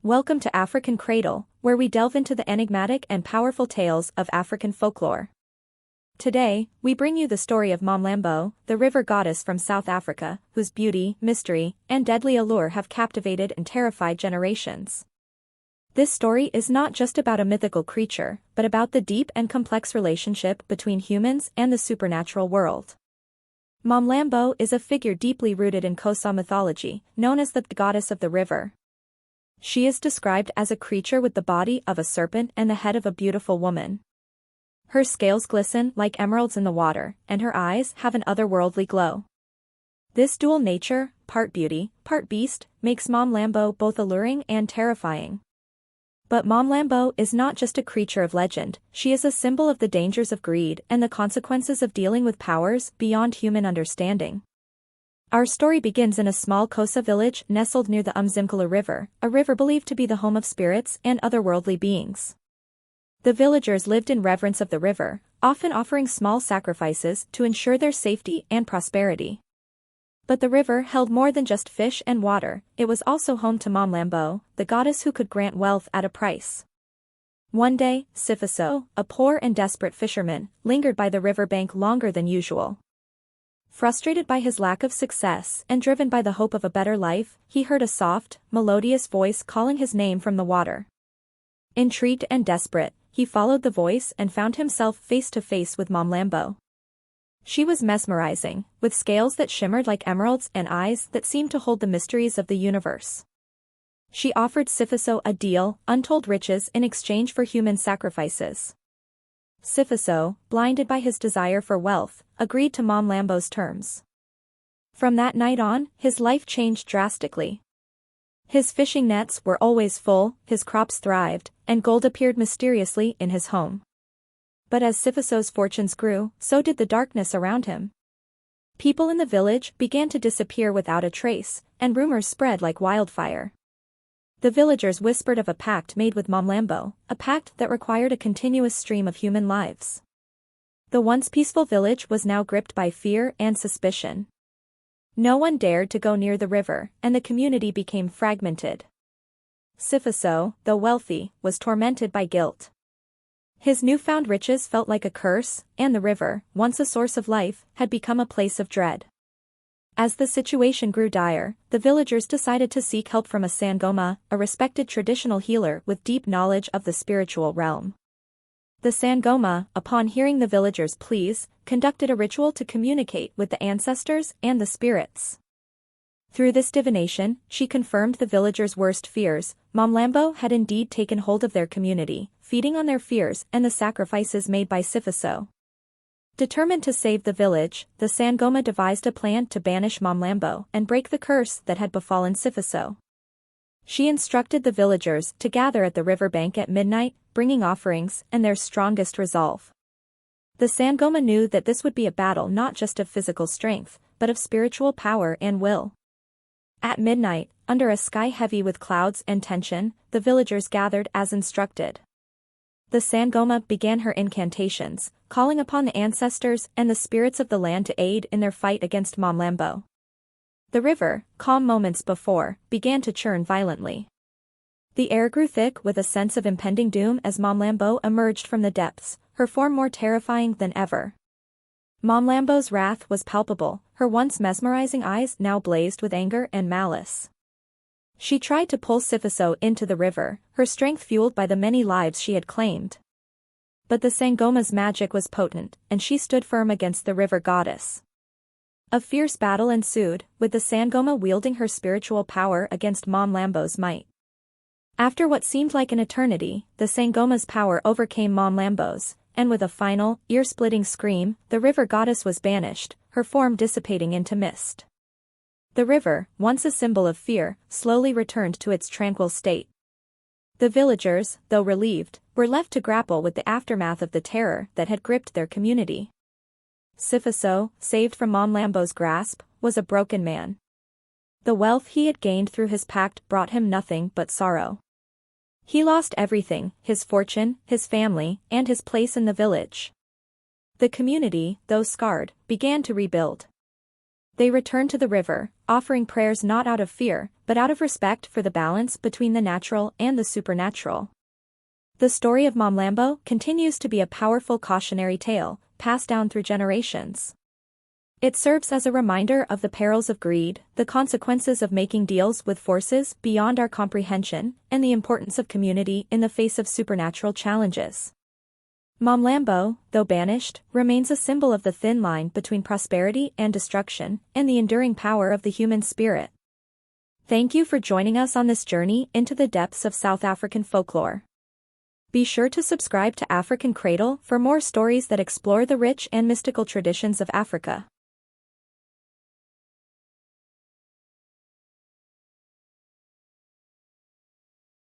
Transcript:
Welcome to African Cradle, where we delve into the enigmatic and powerful tales of African folklore. Today, we bring you the story of MaMlambo, the river goddess from South Africa, whose beauty, mystery, and deadly allure have captivated and terrified generations. This story is not just about a mythical creature, but about the deep and complex relationship between humans and the supernatural world. MaMlambo is a figure deeply rooted in Xhosa mythology, known as the goddess of the river. She is described as a creature with the body of a serpent and the head of a beautiful woman. Her scales glisten like emeralds in the water, and her eyes have an otherworldly glow. This dual nature, part beauty, part beast, makes MaMlambo both alluring and terrifying. But MaMlambo is not just a creature of legend, she is a symbol of the dangers of greed and the consequences of dealing with powers beyond human understanding. Our story begins in a small Xhosa village nestled near the Umzimkhala River, a river believed to be the home of spirits and otherworldly beings. The villagers lived in reverence of the river, often offering small sacrifices to ensure their safety and prosperity. But the river held more than just fish and water, it was also home to MaMlambo, the goddess who could grant wealth at a price. One day, Sifiso, a poor and desperate fisherman, lingered by the river bank longer than usual. Frustrated by his lack of success and driven by the hope of a better life, he heard a soft, melodious voice calling his name from the water. Intrigued and desperate, he followed the voice and found himself face to face with MaMlambo. She was mesmerizing, with scales that shimmered like emeralds and eyes that seemed to hold the mysteries of the universe. She offered Sifiso a deal, untold riches in exchange for human sacrifices. Sifiso, blinded by his desire for wealth, agreed to MaMlambo's terms. From that night on, his life changed drastically. His fishing nets were always full, his crops thrived, and gold appeared mysteriously in his home. But as Sifiso's fortunes grew, so did the darkness around him. People in the village began to disappear without a trace, and rumors spread like wildfire. The villagers whispered of a pact made with MaMlambo, a pact that required a continuous stream of human lives. The once peaceful village was now gripped by fear and suspicion. No one dared to go near the river, and the community became fragmented. Sifiso, though wealthy, was tormented by guilt. His newfound riches felt like a curse, and the river, once a source of life, had become a place of dread. As the situation grew dire, the villagers decided to seek help from a sangoma, a respected traditional healer with deep knowledge of the spiritual realm. The sangoma, upon hearing the villagers' pleas, conducted a ritual to communicate with the ancestors and the spirits. Through this divination, she confirmed the villagers' worst fears. MaMlambo had indeed taken hold of their community, feeding on their fears and the sacrifices made by Sifiso. Determined to save the village, the sangoma devised a plan to banish MaMlambo and break the curse that had befallen Sifiso. She instructed the villagers to gather at the riverbank at midnight, bringing offerings and their strongest resolve. The sangoma knew that this would be a battle not just of physical strength, but of spiritual power and will. At midnight, under a sky heavy with clouds and tension, the villagers gathered as instructed. The sangoma began her incantations, calling upon the ancestors and the spirits of the land to aid in their fight against MaMlambo. The river, calm moments before, began to churn violently. The air grew thick with a sense of impending doom as MaMlambo emerged from the depths, her form more terrifying than ever. MaMlambo's wrath was palpable, her once mesmerizing eyes now blazed with anger and malice. She tried to pull Sifiso into the river, her strength fueled by the many lives she had claimed. But the sangoma's magic was potent, and she stood firm against the river goddess. A fierce battle ensued, with the sangoma wielding her spiritual power against MaMlambo's might. After what seemed like an eternity, the sangoma's power overcame MaMlambo's, and with a final, ear-splitting scream, the river goddess was banished, her form dissipating into mist. The river, once a symbol of fear, slowly returned to its tranquil state. The villagers, though relieved, were left to grapple with the aftermath of the terror that had gripped their community. Sifiso, saved from MaMlambo's grasp, was a broken man. The wealth he had gained through his pact brought him nothing but sorrow. He lost everything, his fortune, his family, and his place in the village. The community, though scarred, began to rebuild. They return to the river, offering prayers not out of fear, but out of respect for the balance between the natural and the supernatural. The story of MaMlambo continues to be a powerful cautionary tale, passed down through generations. It serves as a reminder of the perils of greed, the consequences of making deals with forces beyond our comprehension, and the importance of community in the face of supernatural challenges. MaMlambo, though banished, remains a symbol of the thin line between prosperity and destruction, and the enduring power of the human spirit. Thank you for joining us on this journey into the depths of South African folklore. Be sure to subscribe to African Cradle for more stories that explore the rich and mystical traditions of Africa.